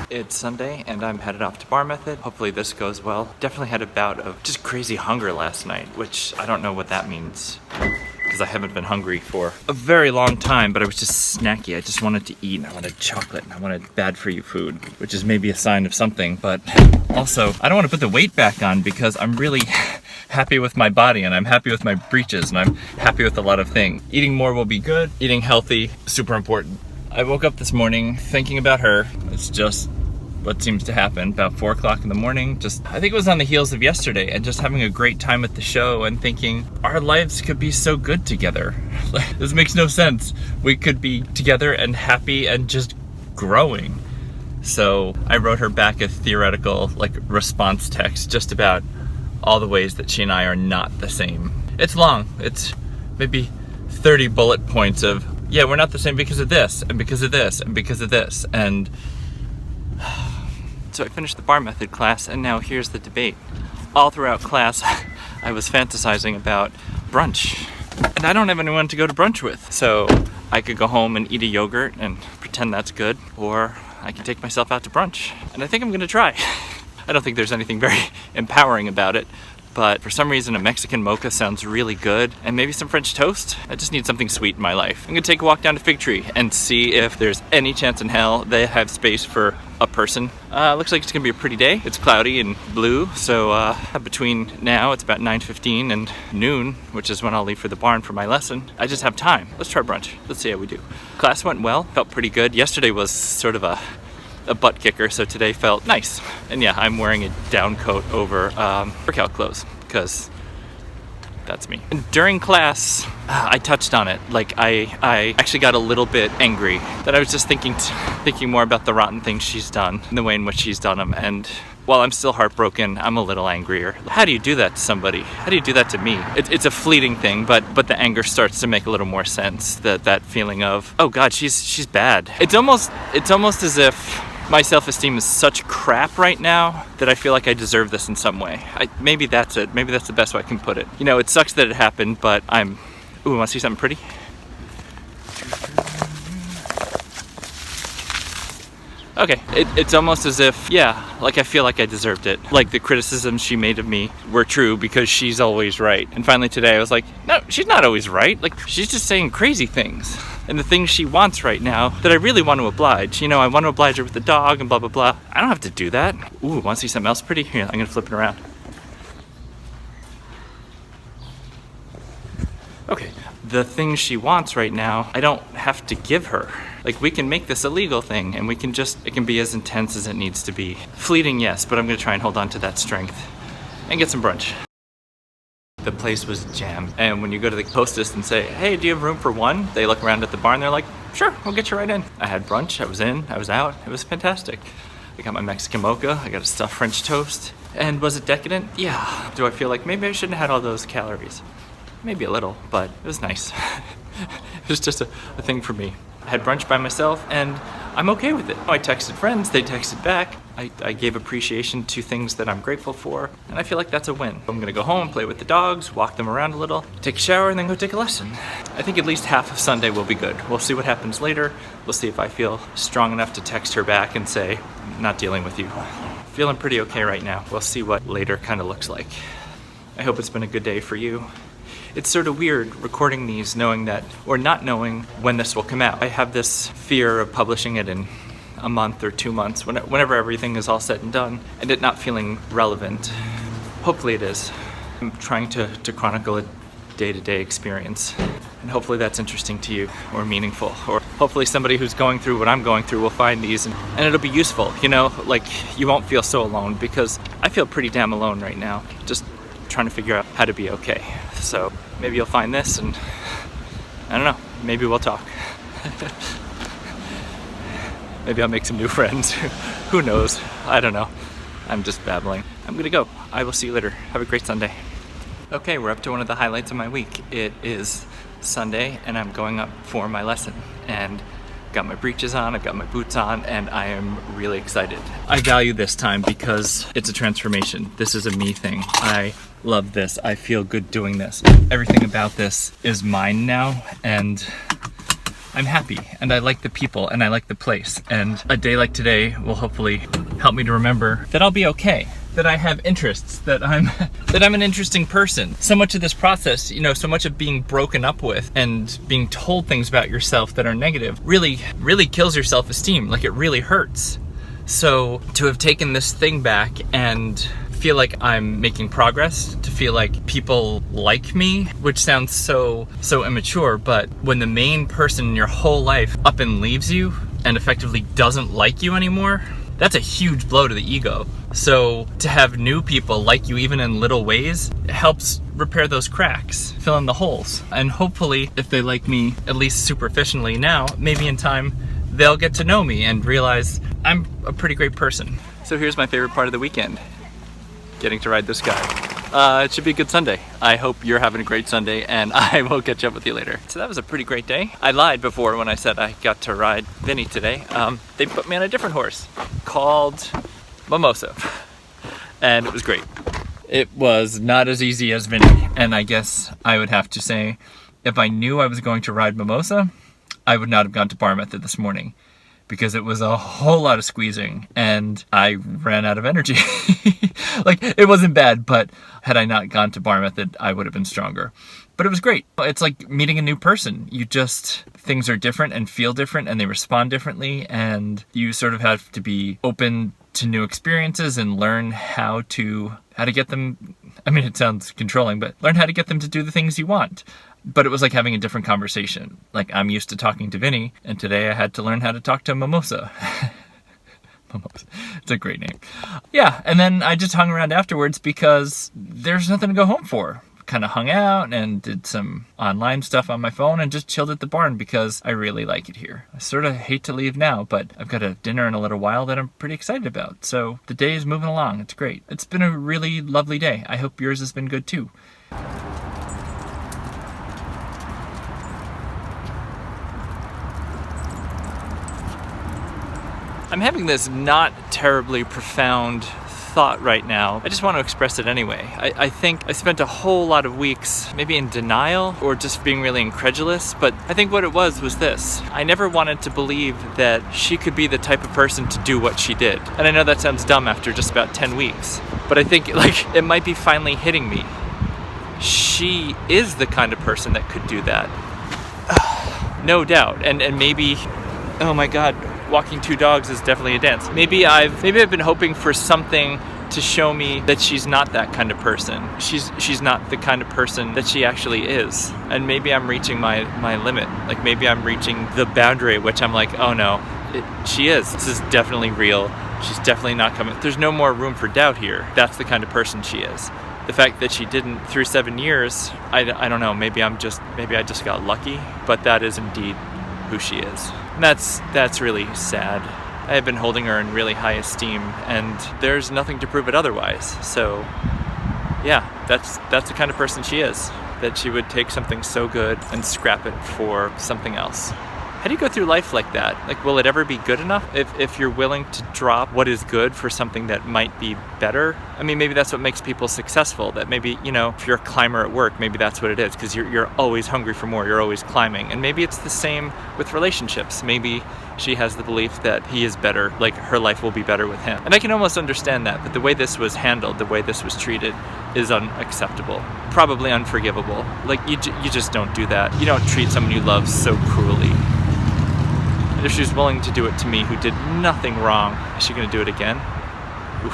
It's Sunday and I'm headed off to bar method. Hopefully this goes well. Definitely had a bout of just crazy hunger last night, which I don't know what that means because I haven't been hungry for a very long time, but I was just snacky. I just wanted to eat and I wanted chocolate and I wanted bad for you food, which is maybe a sign of something, but also I don't want to put the weight back on because I'm really happy with my body and I'm happy with my breeches and I'm happy with a lot of things. Eating more will be good. Eating healthy, super important. I woke up this morning thinking about her. It's just what seems to happen about 4 o'clock in the morning. I think it was on the heels of yesterday and just having a great time at the show and thinking our lives could be so good together. This makes no sense. We could be together and happy and just growing. So I wrote her back a theoretical response text just about all the ways that she and I are not the same. It's long. It's maybe 30 bullet points of, yeah, we're not the same because of this and because of this and because of this. And so I finished the bar method class and now here's the debate. All throughout class, I was fantasizing about brunch. And I don't have anyone to go to brunch with. So I could go home and eat a yogurt and pretend that's good, or I can take myself out to brunch. And I think I'm gonna try. I don't think there's anything very empowering about it, but for some reason a Mexican mocha sounds really good, and maybe some French toast. I just need something sweet in my life. I'm gonna take a walk down to Fig Tree and see if there's any chance in hell they have space for a person. Looks like it's gonna be a pretty day. It's cloudy and blue, so between now, it's about 9:15 and noon, which is when I'll leave for the barn for my lesson. I just have time. Let's try brunch. Let's see how we do. Class went well, felt pretty good. Yesterday was sort of a butt kicker, so today felt nice. And yeah, I'm wearing a down coat over workout clothes because that's me. And during class, I touched on it. I actually got a little bit angry that I was just thinking more about the rotten things she's done and the way in which she's done them. And while I'm still heartbroken, I'm a little angrier. How do you do that to somebody? How do you do that to me? It's a fleeting thing, but the anger starts to make a little more sense. That feeling of, oh God, she's bad. It's almost as if my self-esteem is such crap right now that I feel like I deserve this in some way. Maybe that's it. Maybe that's the best way I can put it. You know, it sucks that it happened, but ooh, wanna see something pretty? Okay, it's almost as if, yeah, I feel like I deserved it. Like the criticisms she made of me were true because she's always right. And finally today I was like, no, she's not always right. She's just saying crazy things. And the things she wants right now that I really want to oblige. You know, I want to oblige her with the dog and blah, blah, blah. I don't have to do that. Ooh, want to see something else pretty? Here, I'm gonna flip it around. Okay, the things she wants right now, I don't have to give her. We can make this a legal thing and it can be as intense as it needs to be. Fleeting, yes, but I'm gonna try and hold on to that strength and get some brunch. The place was jammed. And when you go to the hostess and say, hey, do you have room for one? They look around at the bar and they're like, sure, we'll get you right in. I had brunch, I was in, I was out, it was fantastic. I got my Mexican mocha, I got a stuffed French toast. And was it decadent? Yeah. Do I feel like maybe I shouldn't have had all those calories? Maybe a little, but it was nice. It was just a thing for me. I had brunch by myself and I'm okay with it. I texted friends, they texted back. I gave appreciation to things that I'm grateful for, and I feel like that's a win. I'm gonna go home, play with the dogs, walk them around a little, take a shower, and then go take a lesson. I think at least half of Sunday will be good. We'll see what happens later. We'll see if I feel strong enough to text her back and say, not dealing with you. Feeling pretty okay right now. We'll see what later kind of looks like. I hope it's been a good day for you. It's sort of weird recording these knowing that, or not knowing when this will come out. I have this fear of publishing it in a month or 2 months, whenever everything is all said and done, and it not feeling relevant. Hopefully it is. I'm trying to chronicle a day-to-day experience, and hopefully that's interesting to you, or meaningful, or hopefully somebody who's going through what I'm going through will find these, and it'll be useful, you know? You won't feel so alone, because I feel pretty damn alone right now, just trying to figure out how to be okay. So maybe you'll find this, and I don't know, maybe we'll talk. Maybe I'll make some new friends. Who knows? I don't know. I'm just babbling. I'm gonna go. I will see you later. Have a great Sunday. Okay, we're up to one of the highlights of my week. It is Sunday and I'm going up for my lesson. And got my breeches on, I've got my boots on, and I am really excited. I value this time because it's a transformation. This is a me thing. I love this. I feel good doing this. Everything about this is mine now, and I'm happy and I like the people and I like the place. And a day like today will hopefully help me to remember that I'll be okay, that I have interests, that I'm an interesting person. So much of this process, you know, so much of being broken up with and being told things about yourself that are negative really kills your self-esteem. Like, it really hurts. So to have taken this thing back and feel like I'm making progress, to feel like people like me, which sounds so immature, but when the main person in your whole life up and leaves you and effectively doesn't like you anymore, that's a huge blow to the ego. So to have new people like you even in little ways helps repair those cracks, fill in the holes. And hopefully if they like me at least superficially now, maybe in time they'll get to know me and realize I'm a pretty great person. So here's my favorite part of the weekend. Getting to ride this guy. It should be a good Sunday. I hope you're having a great Sunday, and I will catch up with you later. So that was a pretty great day. I lied before when I said I got to ride Vinny today. They put me on a different horse called Mimosa, and it was great. It was not as easy as Vinny, and I guess I would have to say, if I knew I was going to ride Mimosa, I would not have gone to bar method this morning, because it was a whole lot of squeezing and I ran out of energy. Like, it wasn't bad, but had I not gone to bar method, I would have been stronger. But it was great. It's like meeting a new person. Things are different and feel different and they respond differently, and you sort of have to be open to new experiences and learn how to get them, I mean, it sounds controlling, but learn how to get them to do the things you want. But it was like having a different conversation. Like, I'm used to talking to Vinny, and today I had to learn how to talk to Mimosa. Mimosa. It's a great name. Yeah, and then I just hung around afterwards because there's nothing to go home for. Kind of hung out and did some online stuff on my phone and just chilled at the barn because I really like it here. I sort of hate to leave now, but I've got a dinner in a little while that I'm pretty excited about. So the day is moving along. It's great. It's been a really lovely day. I hope yours has been good too. I'm having this not terribly profound thought right now. I just want to express it anyway. I think I spent a whole lot of weeks maybe in denial or just being really incredulous, but I think what it was this. I never wanted to believe that she could be the type of person to do what she did. And I know that sounds dumb after just about 10 weeks, but I think it might be finally hitting me. She is the kind of person that could do that. No doubt. And maybe, oh my God, walking two dogs is definitely a dance. Maybe I've been hoping for something to show me that she's not that kind of person. She's not the kind of person that she actually is. And maybe I'm reaching my limit. Like, maybe I'm reaching the boundary at which I'm like, oh no, she is. This is definitely real. She's definitely not coming. There's no more room for doubt here. That's the kind of person she is. The fact that she didn't through 7 years, I don't know, maybe I just got lucky, but that is indeed who she is. And that's really sad. I have been holding her in really high esteem, and there's nothing to prove it otherwise. So yeah, that's the kind of person she is, that she would take something so good and scrap it for something else. How do you go through life like that? Like, will it ever be good enough? If you're willing to drop what is good for something that might be better? I mean, maybe that's what makes people successful. That maybe, you know, if you're a climber at work, maybe that's what it is, because you're always hungry for more, you're always climbing. And maybe it's the same with relationships. Maybe she has the belief that he is better, like her life will be better with him. And I can almost understand that, but the way this was handled, the way this was treated is unacceptable. Probably unforgivable. Like, you just don't do that. You don't treat someone you love so cruelly. And if she's willing to do it to me, who did nothing wrong, is she gonna do it again? Oof.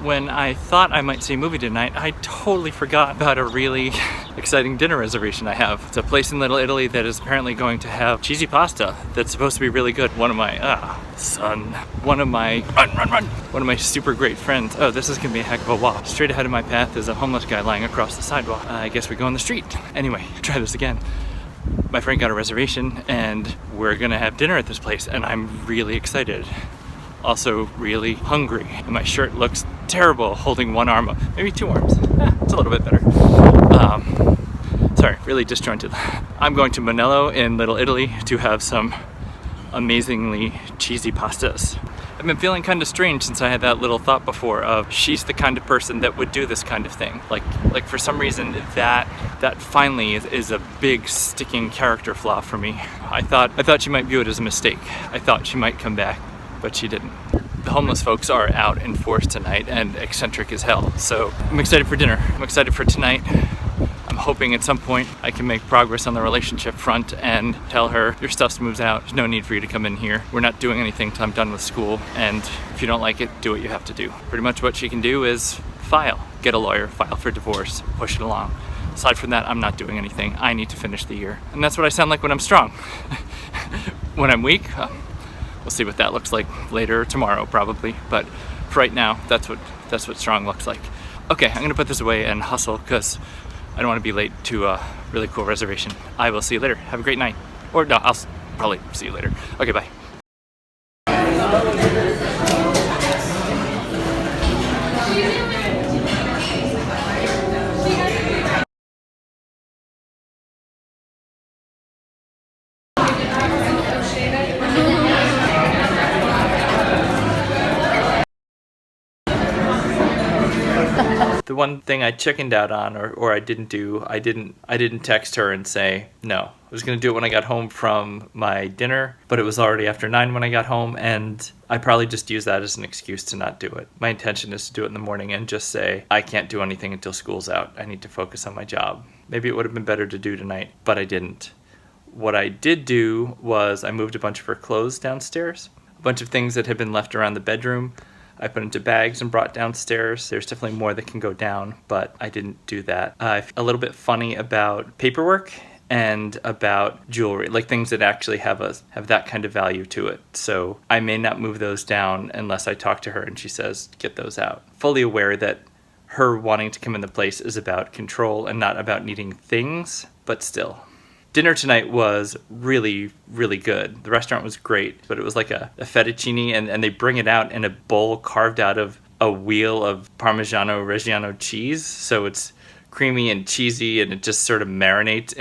When I thought I might see a movie tonight, I totally forgot about a really exciting dinner reservation I have. It's a place in Little Italy that is apparently going to have cheesy pasta that's supposed to be really good. One of my super great friends. Oh, this is gonna be a heck of a walk. Straight ahead of my path is a homeless guy lying across the sidewalk. I guess we go on the street. Anyway, try this again. My friend got a reservation and we're gonna have dinner at this place, and I'm really excited. Also really hungry. And my shirt looks terrible holding one arm up. Maybe two arms. It's a little bit better. Sorry, really disjointed. I'm going to Manello in Little Italy to have some amazingly cheesy pastas. I've been feeling kind of strange since I had that little thought before of she's the kind of person that would do this kind of thing. Like for some reason that finally is a big sticking character flaw for me. I thought she might view it as a mistake. I thought she might come back, but she didn't. The homeless folks are out in force tonight and eccentric as hell. So I'm excited for dinner. I'm excited for tonight. I'm hoping at some point I can make progress on the relationship front and tell her, your stuff moves out. There's no need for you to come in here. We're not doing anything till I'm done with school. And if you don't like it, do what you have to do. Pretty much what she can do is file. Get a lawyer, file for divorce, push it along. Aside from that, I'm not doing anything. I need to finish the year. And that's what I sound like when I'm strong. When I'm weak, we'll see what that looks like later, tomorrow probably. But for right now, that's what strong looks like. Okay, I'm gonna put this away and hustle because I don't want to be late to a really cool reservation. I will see you later. Have a great night. Or no, I'll probably see you later. Okay, bye. The one thing I chickened out on or I didn't do, I didn't text her and say no. I was gonna do it when I got home from my dinner, but it was already after 9 when I got home, and I probably just used that as an excuse to not do it. My intention is to do it in the morning and just say, I can't do anything until school's out. I need to focus on my job. Maybe it would have been better to do tonight, but I didn't. What I did do was I moved a bunch of her clothes downstairs, a bunch of things that had been left around the bedroom. I put into bags and brought downstairs. There's definitely more that can go down, but I didn't do that. I feel a little bit funny about paperwork and about jewelry, like things that actually have that kind of value to it. So I may not move those down unless I talk to her and she says, get those out. Fully aware that her wanting to come in the place is about control and not about needing things, but still. Dinner tonight was really, really good. The restaurant was great, but it was like a fettuccine, and they bring it out in a bowl carved out of a wheel of Parmigiano Reggiano cheese. So it's creamy and cheesy, and it just sort of marinates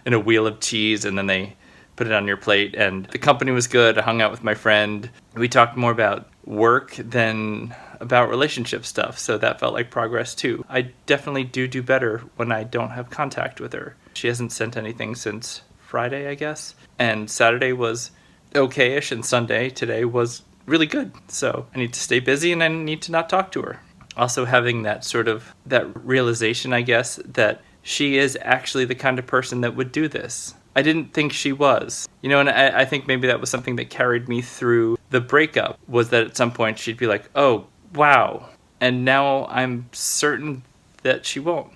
in a wheel of cheese, and then they put it on your plate. And the company was good. I hung out with my friend. We talked more about work than about relationship stuff, so that felt like progress too. I definitely do better when I don't have contact with her. She hasn't sent anything since Friday, I guess, and Saturday was okay-ish, and Sunday today was really good. So I need to stay busy and I need to not talk to her. Also having that realization, I guess, that she is actually the kind of person that would do this. I didn't think she was. And I think maybe that was something that carried me through the breakup, was that at some point she'd be like, oh, wow. And now I'm certain that she won't.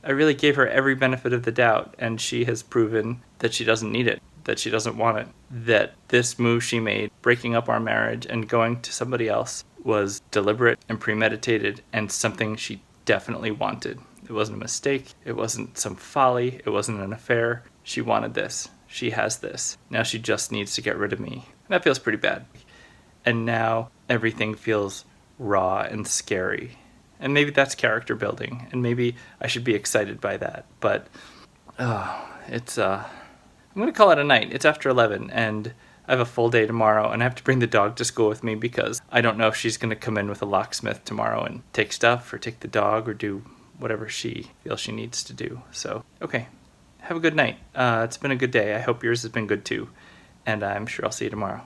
I really gave her every benefit of the doubt, and she has proven that she doesn't need it, that she doesn't want it, that this move she made, breaking up our marriage and going to somebody else, was deliberate and premeditated and something she definitely wanted. It wasn't a mistake. It wasn't some folly. It wasn't an affair. She wanted this. She has this. Now she just needs to get rid of me. And that feels pretty bad. And now everything feels raw and scary. And maybe that's character building. And maybe I should be excited by that. But I'm going to call it a night. It's after 11 and I have a full day tomorrow, and I have to bring the dog to school with me because I don't know if she's going to come in with a locksmith tomorrow and take stuff or take the dog or do whatever she feels she needs to do. So, okay. Have a good night. It's been a good day. I hope yours has been good too. And I'm sure I'll see you tomorrow.